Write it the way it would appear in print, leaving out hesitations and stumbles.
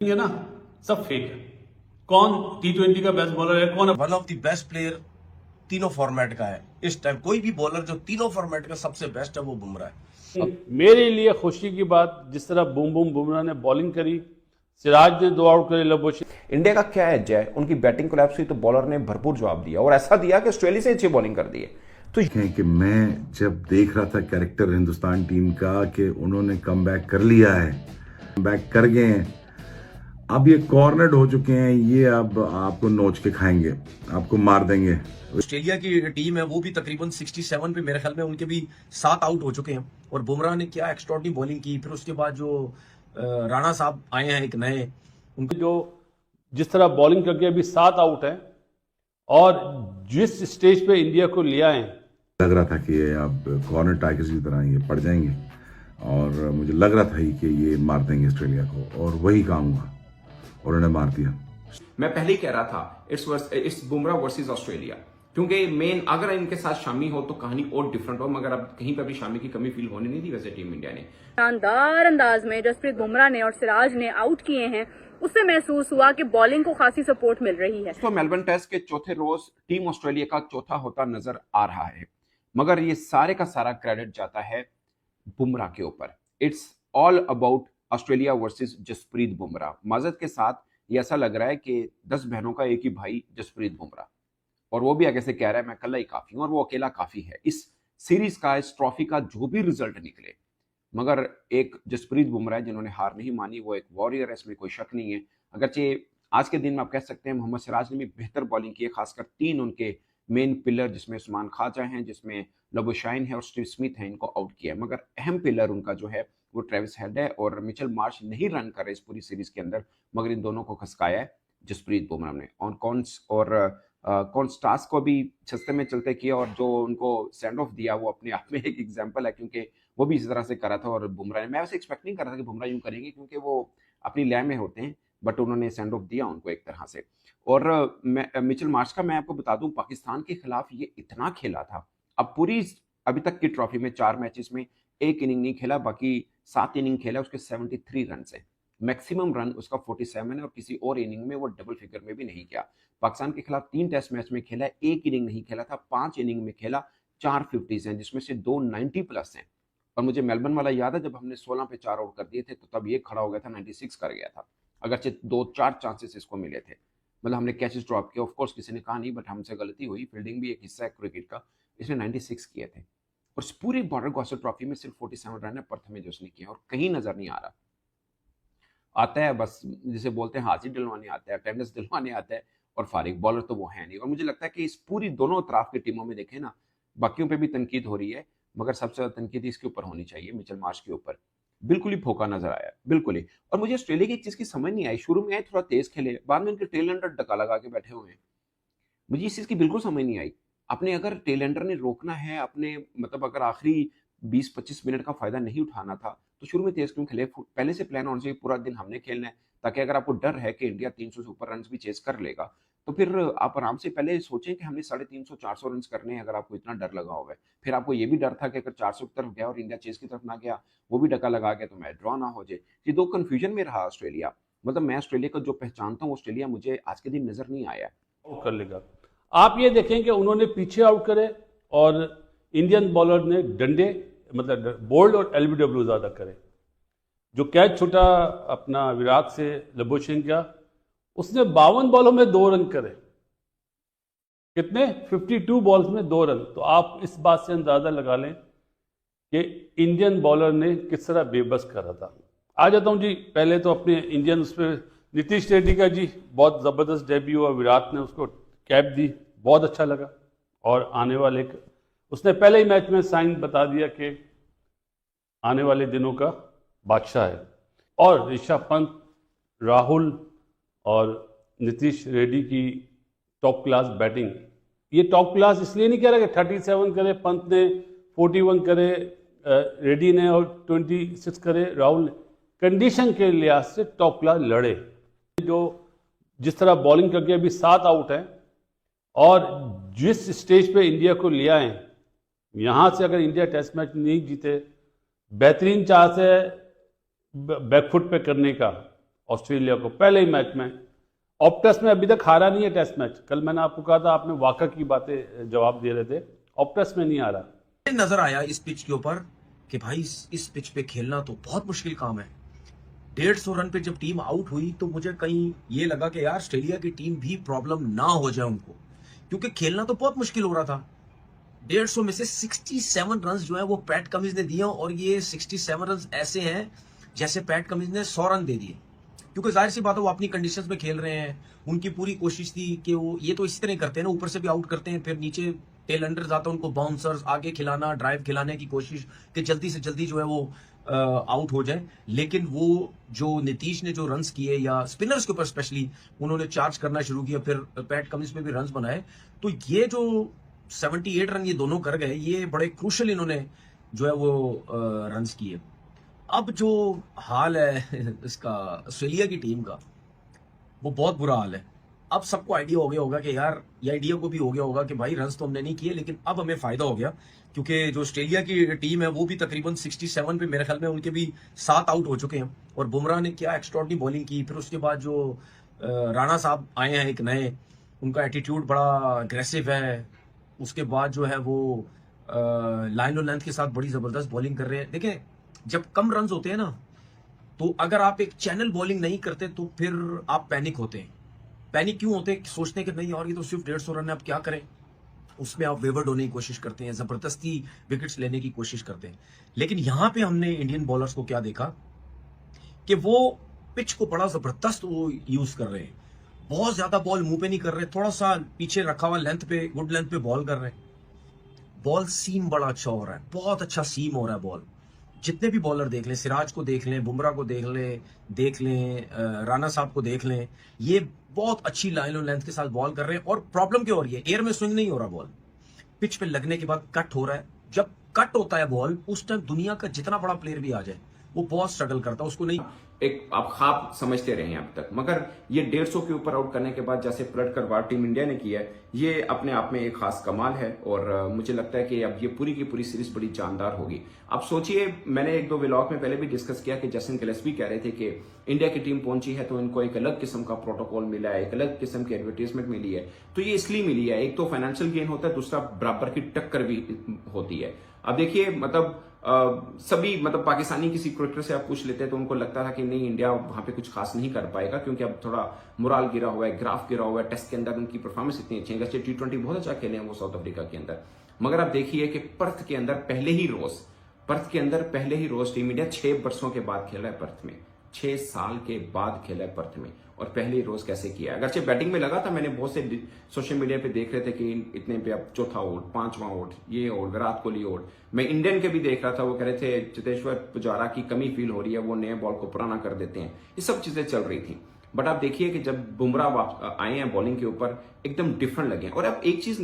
ये ना सब फेक है। कौन T20 का बेस्ट बॉलर है, कौन one of the best player तीनों फॉर्मेट का है इस टाइम। कोई भी बॉलर जो तीनों फॉर्मेट का सबसे बेस्ट है वो बुमराह है। मेरे लिए खुशी की बात, जिस तरह बूम बूम बुमराह ने बॉलिंग करी, सिराज ने 2 आउट करे, लबोशी। इंडिया का क्या एज है, उनकी बैटिंग कोलैप्स हुई तो बॉलर ने भरपूर जवाब दिया और ऐसा दिया कि ऑस्ट्रेलिया से अच्छी बॉलिंग कर दी है। तो कि मैं जब देख रहा था कैरेक्टर हिंदुस्तान टीम का कि उन्होंने कम बैक कर लिया है, बैक कर गए हैं, अब ये कॉर्नर्ड हो चुके हैं, ये अब आपको नोच के खाएंगे, आपको मार देंगे। ऑस्ट्रेलिया की टीम है वो भी तकरीबन 67 पे, मेरे ख्याल में उनके भी 7 आउट हो चुके हैं। और बुमराह ने क्या एक्स्ट्राऑर्डिनरी बॉलिंग की। फिर उसके बाद जो राणा साहब आए हैं एक नए, उनकी जो जिस तरह बॉलिंग करके अभी 7 आउट है और जिस स्टेज पे इंडिया को लिया है, लग रहा था कि ये अब कॉर्नर टाइगर्स की तरह ये पड़ जाएंगे और मुझे लग रहा था ही कि ये मार देंगे ऑस्ट्रेलिया को, और वही काम हुआ और उन्होंने मार दिया। मैं पहले ही कह रहा था इट्स बुमराह वर्सेस ऑस्ट्रेलिया, क्योंकि मेन अगर इनके साथ शामी हो तो कहानी और डिफरेंट हो, मगर अब कहीं पर भी शामी की कमी फील होने नहीं थी। वैसे टीम इंडिया ने शानदार अंदाज में जसप्रीत बुमराह ने और सिराज ने आउट किए हैं, उससे महसूस हुआ कि बॉलिंग को खासी सपोर्ट मिल रही है। तो मेलबर्न टेस्ट के चौथे रोज टीम ऑस्ट्रेलिया का चौथा होता नजर आ रहा है, मगर ये सारे का सारा क्रेडिट जाता है बुमराह के ऊपर। It's all about Australia versus Jasprit Bumrah. माजरत के साथ ये ऐसा लग रहा है कि 10 बहनों का एक ही भाई जसप्रीत बुमराह, और वो भी आगे से कह रहा है मैं अकेला ही काफी हूं, और वो अकेला काफी है। इस सीरीज का, इस ट्रॉफी का जो भी रिजल्ट निकले, मगर एक जसप्रीत बुमराह है जिन्होंने हार नहीं मानी, वो एक वॉरियर है, इसमें कोई शक नहीं है। अगरचे आज के दिन में आप कह सकते हैं मोहम्मद सिराज ने भी बेहतर बॉलिंग की है, खासकर 3 उनके मेन पिलर जिसमें उस्मान ख्वाजा हैं, जिसमें लबोशाइन है और स्टीव स्मिथ है, इनको आउट किया है। मगर अहम पिलर उनका जो है वो ट्रेविस हेड है, और मिचेल मार्श नहीं रन कर रहे इस पूरी सीरीज के अंदर, मगर इन दोनों को खसकाया है जसप्रीत बुमराह ने। कौन स्टार्स को भी सस्ते में चलते किया, और जो उनको सेंड ऑफ दिया वो अपने आप में एक एग्जाम्पल है, क्योंकि वो भी इसी तरह से करा था। और बुमराह ने, मैं वैसे एक्सपेक्ट नहीं कर रहा था कि बुमराह यूं करेंगे, क्योंकि वो अपनी लय में होते हैं, बट उन्होंने सेंड ऑफ दिया उनको एक तरह से। और मिचेल मार्श का मैं आपको बता दूं, पाकिस्तान के खिलाफ ये इतना खेला था, अब पूरी अभी तक की ट्रॉफी में 4 मैचेस में एक इनिंग नहीं खेला, बाकी 7 इनिंग खेला, उसके 73 रन है। मैक्सिमम रन उसका 47 है, और किसी और इनिंग में वो डबल फिगर में भी नहीं किया। पाकिस्तान के खिलाफ 3 टेस्ट मैच में खेला, एक इनिंग नहीं खेला था, 5 इनिंग में खेला, 4 50s हैं, जिसमें से 2 90 प्लस हैं। और मुझे मेलबर्न वाला याद है, जब हमने 16 पे 4 आउट कर दिए थे, तो तब ये खड़ा हो गया था, 96 कर गया था। अगरचे 2-4 चांसेस इसको मिले थे, मतलब हमने कैचेस ड्रॉप किया, ऑफकोर्स किसी ने कहा नहीं, बट हमसे गलती हुई, फील्डिंग भी एक हिस्सा है क्रिकेट का। इसने 96 किए थे, और इस पूरी बॉर्डर गावस्कर ट्रॉफी में सिर्फ 47 रन है पर्थ में जो उसने किया, और कहीं नजर नहीं आ रहा। आता है बस, जिसे बोलते हैं हाजिर दिलवाने आता है, अटेंडेंस दिलवाने आता है, और फारिग बॉलर तो वो है नहीं। और मुझे लगता है कि इस पूरी दोनों तरफ की टीमों में देखें ना, बाकियों पे भी तनकीद हो रही है, मगर सबसे ज्यादा तनकीद इसके ऊपर होनी चाहिए, मिचेल मार्श के ऊपर। बिल्कुल ही फोका नजर आया, बिल्कुल ही। और मुझे ऑस्ट्रेलिया की एक चीज की समझ नहीं आई, शुरू में आए थोड़ा तेज खेले, बाद में उनके टेल एंडर डका लगा के बैठे हुए हैं। मुझे इस चीज की बिल्कुल समझ नहीं आई। अपने अगर टेल एंडर ने रोकना है, अपने मतलब अगर आखिरी 20-25 मिनट का फायदा नहीं उठाना था, तो शुरू में तेज क्यों खेले? पहले से प्लान होना चाहिए, पूरा दिन हमने खेलना है, ताकि अगर आपको डर है कि इंडिया 300 से ऊपर रन भी चेस कर लेगा, तो फिर आप आराम से पहले सोचें कि हमने 350-400 रन करने हैं। अगर आपको इतना डर लगा हुआ है, फिर आपको ये भी डर था कि अगर 400 की तरफ गया और इंडिया चेस की तरफ ना गया, वो भी डका लगा गया, तो मैच ड्रॉ ना हो जाए। ये 2 कंफ्यूजन में रहा ऑस्ट्रेलिया। मतलब मैं ऑस्ट्रेलिया को जो पहचानता हूँ, ऑस्ट्रेलिया मुझे आज के दिन नजर नहीं आया। आउट कर लेगा। आप ये देखें कि उन्होंने पीछे आउट करे, और इंडियन बॉलर ने डंडे, मतलब बोल्ड और एलबीडब्ल्यू ज्यादा करे। जो कैच छूटा अपना विराट से लबोशन का, उसने 52 बॉलों में 2 रन करे। कितने? 52 बॉल्स में 2 रन। तो आप इस बात से अंदाजा लगा लें कि इंडियन बॉलर ने किस तरह बेबस करा था। आ जाता हूं जी, पहले तो अपने इंडियन उस पर नीतीश रेड्डी का जी बहुत जबरदस्त डेब्यू हुआ, विराट ने उसको कैप दी, बहुत अच्छा लगा। और आने वाले उसने पहले ही मैच में साइन बता दिया कि आने वाले दिनों का बादशाह है। और ऋषभ पंत, राहुल और नीतीश रेड्डी की टॉप क्लास बैटिंग। ये टॉप क्लास इसलिए नहीं कह रहा कि 37 करे पंत ने, 41 करे रेड्डी ने, और 26 करे राहुल ने। कंडीशन के लिहाज से टॉप क्लास लड़े। जो जिस तरह बॉलिंग करके अभी 7 आउट है, और जिस स्टेज पे इंडिया को लिया है, यहां से अगर इंडिया टेस्ट मैच नहीं जीते, बेहतरीन चांस है बैकफुट पे करने का, ऑस्ट्रेलिया को पहले ही मैच में। ऑफ टेस्ट में अभी तक हारा नहीं है टेस्ट मैच। कल मैंने आपको कहा था, आपने वाकई की बातें जवाब दे रहे थे, ऑफ टेस्ट में नहीं हारा। नजर आया इस पिच के ऊपर कि भाई इस पिच पे खेलना तो बहुत मुश्किल काम है। 150 रन पे जब टीम आउट हुई तो मुझे कहीं ये लगा कि यार ऑस्ट्रेलिया की टीम भी प्रॉब्लम ना हो जाए उनको, क्योंकि खेलना तो बहुत मुश्किल हो रहा था। 150 में से 67 रन जो है वो पैट कमिंस ने दिए, और ये 67 रन ऐसे हैं जैसे पैट कमिंस ने 100 रन दे दिए, क्योंकि जाहिर सी बात है वो अपनी कंडीशंस में खेल रहे हैं। उनकी पूरी कोशिश थी कि वो ये तो इसी तरह करते हैं ना, ऊपर से भी आउट करते हैं, फिर नीचे टेल अंडर आता है, उनको बाउंसर्स आगे खिलाना, ड्राइव खिलाने की कोशिश कि जल्दी से जल्दी जो है वो आउट हो जाए। लेकिन वो जो नीतीश ने जो रन्स किए, या स्पिनर्स के ऊपर स्पेशली उन्होंने चार्ज करना शुरू किया, फिर पैट कमिंस पे भी रन्स बनाए, तो ये जो 78 रन ये दोनों कर गए, ये बड़े क्रूशल इन्होंने जो है वो रन्स किए। अब जो हाल है इसका ऑस्ट्रेलिया की टीम का, वो बहुत बुरा हाल है। अब सबको आइडिया हो गया होगा कि यार, ये आइडिया को भी हो गया होगा कि भाई रन्स तो हमने नहीं किए, लेकिन अब हमें फायदा हो गया, क्योंकि जो ऑस्ट्रेलिया की टीम है वो भी तकरीबन 67 पे मेरे ख्याल में उनके भी 7 आउट हो चुके हैं। और बुमराह ने क्या एक्स्ट्राऑर्डिनरी बॉलिंग की। फिर उसके बाद जो राणा साहब आए हैं एक नए, उनका एटीट्यूड बड़ा अग्रेसिव है। उसके बाद जो है वो लाइन और लेंथ के साथ बड़ी जबरदस्त बॉलिंग कर रहे हैं। देखें, जब कम रन होते हैं ना, तो अगर आप एक चैनल बॉलिंग नहीं करते तो फिर आप पैनिक होते हैं। पैनिक क्यों होते हैं? सोचते हैं कि नहीं और ये तो सिर्फ 150 रन है, अब क्या करें। उसमें आप वेवर्ड होने की कोशिश करते हैं, जबरदस्ती विकेट्स लेने की कोशिश करते हैं। लेकिन यहां पे हमने इंडियन बॉलर्स को क्या देखा कि वो पिच को बड़ा जबरदस्त वो यूज कर रहे हैं। बहुत ज्यादा बॉल मुंह पे नहीं कर रहे, थोड़ा सा पीछे रखा हुआ लेंथ पे, गुड लेंथ पे बॉल कर रहे हैं। बॉल सीम बड़ा अच्छा हो रहा है, बहुत अच्छा सीम हो रहा है बॉल। जितने भी बॉलर देख लें, सिराज को देख लें, बुमराह को देख लें, राणा साहब को देख लें, ये बहुत अच्छी लाइन और लेंथ के साथ बॉल कर रहे हैं। और प्रॉब्लम क्या हो रही है, एयर में स्विंग नहीं हो रहा बॉल, पिच पे लगने के बाद कट हो रहा है। जब कट होता है बॉल, उस टाइम दुनिया का जितना बड़ा प्लेयर भी आ जाए वो बहुत स्ट्रगल करता है, उसको नहीं। एक आप ख्वाब समझते रहे हैं अब तक, मगर ये 150 के ऊपर आउट करने के बाद जैसे पलट कर वार टीम इंडिया ने किया है, ये अपने आप में एक खास कमाल है। और मुझे लगता है कि अब ये पूरी की पूरी सीरीज बड़ी जानदार होगी। अब सोचिए, मैंने 1-2 व्लॉग में पहले भी डिस्कस किया कि जैसन गिलेस्पी कह रहे थे कि इंडिया की टीम पहुंची है तो इनको एक अलग किस्म का प्रोटोकॉल मिला है, एक अलग किस्म की एडवर्टीजमेंट मिली है। तो ये इसलिए मिली है, एक तो फाइनेंशियल गेन होता है, दूसरा बराबर की टक्कर भी होती है। अब देखिए, मतलब सभी मतलब पाकिस्तानी किसी क्रिकेटर से आप पूछ लेते हैं तो उनको लगता था कि नहीं, इंडिया वहां पे कुछ खास नहीं कर पाएगा, क्योंकि अब थोड़ा मोराल गिरा हुआ है, ग्राफ गिरा हुआ है। टेस्ट के अंदर उनकी परफॉर्मेंस इतनी अच्छी है, जैसे T20 बहुत अच्छा खेले हैं वो साउथ अफ्रीका के अंदर। मगर आप देखिए कि पर्थ के अंदर पहले ही रोज टीम इंडिया 6 वर्षों के बाद खेला है पर्थ में, 6 साल के बाद खेला है पर्थ में, और पहले ही रोज कैसे किया है। अगरचे बैटिंग में लगा था, मैंने बहुत से सोशल मीडिया पे देख रहे थे कि इतने पे अब चौथा आउट, 5वां आउट, ये आउट, विराट कोहली आउट। मैं इंडियन के भी देख रहा था, वो कह रहे थे चेतेश्वर पुजारा की कमी फील हो रही है, वो नए बॉल को पुराना कर देते हैं। ये सब चीजें चल रही थी। बट आप देखिए कि जब बुमराह आए हैं बॉलिंग के ऊपर, एकदम डिफरेंट लगे। और अब एक चीज